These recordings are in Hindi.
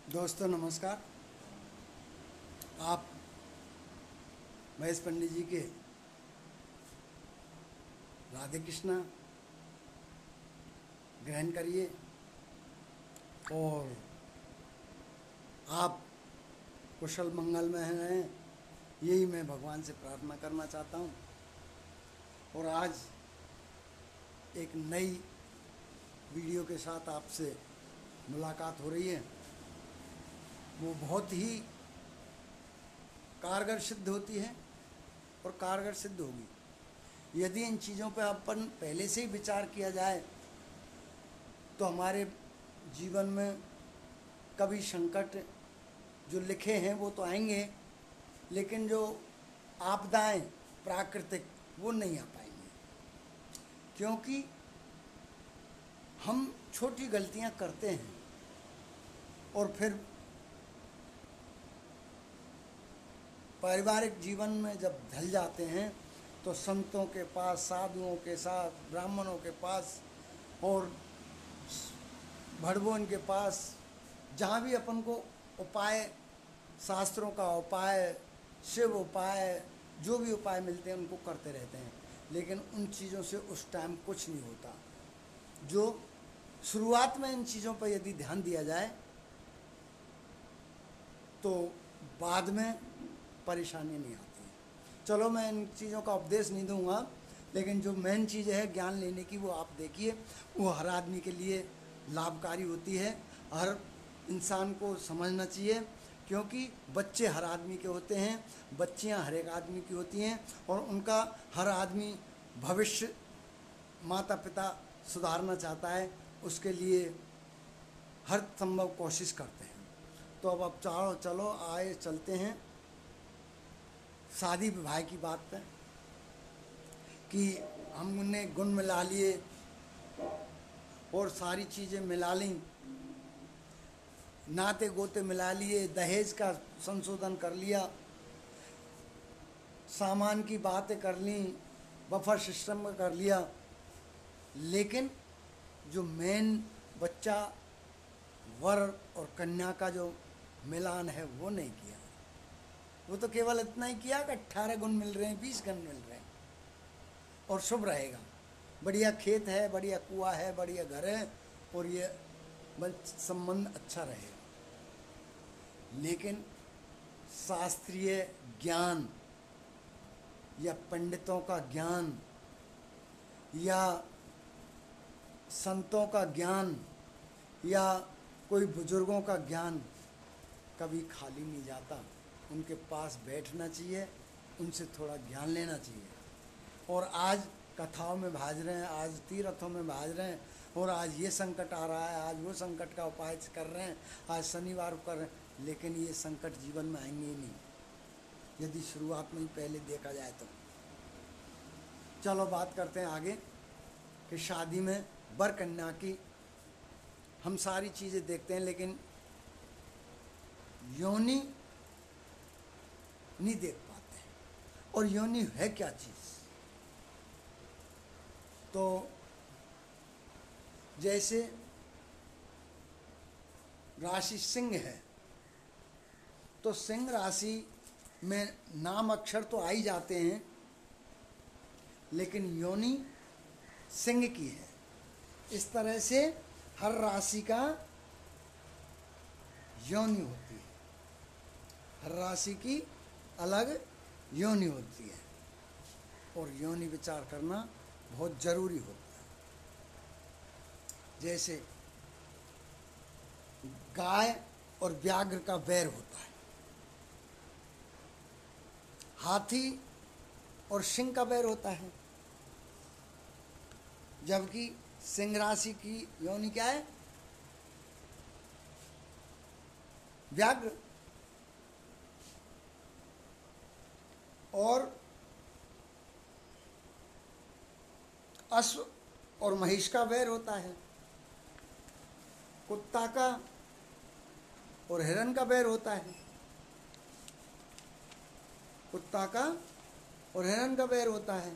दोस्तों नमस्कार। आप महेश पंडित जी के राधे कृष्णा ग्रहण करिए और आप कुशल मंगल में रहें, यही मैं भगवान से प्रार्थना करना चाहता हूँ। और आज एक नई वीडियो के साथ आपसे मुलाकात हो रही है। वो बहुत ही कारगर सिद्ध होती है और कारगर सिद्ध होगी यदि इन चीज़ों पर अपन पहले से ही विचार किया जाए तो हमारे जीवन में कभी संकट जो लिखे हैं वो तो आएंगे, लेकिन जो आपदाएं प्राकृतिक वो नहीं आ पाएंगी, क्योंकि हम छोटी गलतियां करते हैं और फिर पारिवारिक जीवन में जब ढल जाते हैं तो संतों के पास, साधुओं के साथ, ब्राह्मणों के पास और भड़वों के पास, जहाँ भी अपन को उपाय, शास्त्रों का उपाय, शिव उपाय, जो भी उपाय मिलते हैं उनको करते रहते हैं, लेकिन उन चीज़ों से उस टाइम कुछ नहीं होता। जो शुरुआत में इन चीज़ों पर यदि ध्यान दिया जाए तो बाद में परेशानी नहीं आती। चलो मैं इन चीज़ों का उपदेश नहीं दूंगा, लेकिन जो मेन चीज़ है ज्ञान लेने की वो आप देखिए, वो हर आदमी के लिए लाभकारी होती है। हर इंसान को समझना चाहिए, क्योंकि बच्चे हर आदमी के होते हैं, बच्चियां हर एक आदमी की होती हैं और उनका हर आदमी भविष्य माता पिता सुधारना चाहता है, उसके लिए हर संभव कोशिश करते हैं। तो अब चलो आए चलते हैं शादी विवाह की बात पे कि हमने गुण मिला लिए और सारी चीज़ें मिला ली, नाते गोते मिला लिए, दहेज का संशोधन कर लिया, सामान की बातें कर ली, बफर सिस्टम में कर लिया, लेकिन जो मेन बच्चा वर और कन्या का जो मिलान है वो नहीं किया। वो तो केवल इतना ही किया कि 18 गुण मिल रहे हैं, 20 गुण मिल रहे हैं और शुभ रहेगा, बढ़िया खेत है, बढ़िया कुआं है, बढ़िया घर है और ये संबंध अच्छा रहेगा। लेकिन शास्त्रीय ज्ञान या पंडितों का ज्ञान या संतों का ज्ञान या कोई बुजुर्गों का ज्ञान कभी खाली नहीं जाता। उनके पास बैठना चाहिए, उनसे थोड़ा ज्ञान लेना चाहिए। और आज कथाओं में भाज रहे हैं, आज तीर्थों में भाज रहे हैं और आज ये संकट आ रहा है, आज वो संकट का उपाय कर रहे हैं, आज शनिवार को कर रहे हैं, लेकिन ये संकट जीवन में आएंगे ही नहीं यदि शुरुआत में ही पहले देखा जाए तो। चलो बात करते हैं आगे कि शादी में वर कन्या की हम सारी चीज़ें देखते हैं, लेकिन योनि नहीं देख पाते। और योनि है क्या चीज़? तो जैसे राशि सिंह है तो सिंह राशि में नाम अक्षर तो आ ही जाते हैं, लेकिन योनि सिंह की है। इस तरह से हर राशि का योनि होती है, हर राशि की अलग योनि होती है और योनि विचार करना बहुत जरूरी होता है। जैसे गाय और व्याघ्र का वैर होता है, हाथी और सिंह का वैर होता है, जबकि सिंह राशि की योनि क्या है? व्याघ्र। और अश्व और महिष का वैर होता है, कुत्ता का और हिरण का वैर होता है, कुत्ता का और हिरण का वैर होता है,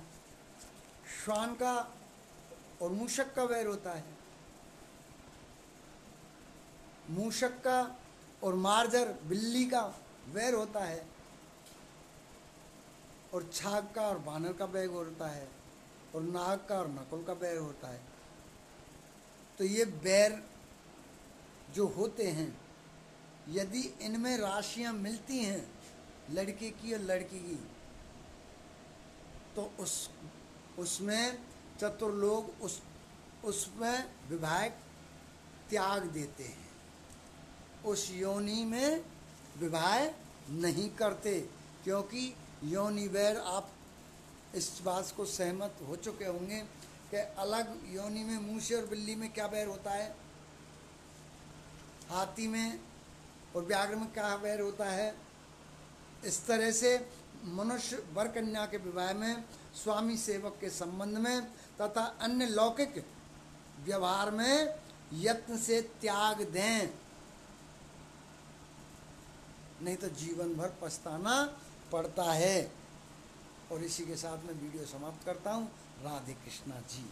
श्वान का और मूषक का वैर होता है, मूषक का और मार्जर बिल्ली का बैर होता है, और छाग का और बानर का बैर होता है, और नाग का और नकुल का बैर होता है। तो ये बैर जो होते हैं, यदि इनमें राशियां मिलती हैं लड़के की और लड़की की, तो उसमें चतुर्लोक उसमें विवाह त्याग देते हैं, उस योनि में विवाह नहीं करते, क्योंकि योनि वैर, आप इस बात को सहमत हो चुके होंगे कि अलग योनि में मूसे और बिल्ली में क्या बैर होता है, हाथी में और व्याघ्र में क्या बैर होता है। इस तरह से मनुष्य वर कन्या के विवाह में, स्वामी सेवक के संबंध में तथा अन्य लौकिक व्यवहार में यत्न से त्याग दें, नहीं तो जीवन भर पछताना पड़ता है। और इसी के साथ मैं वीडियो समाप्त करता हूँ। राधे कृष्णा जी।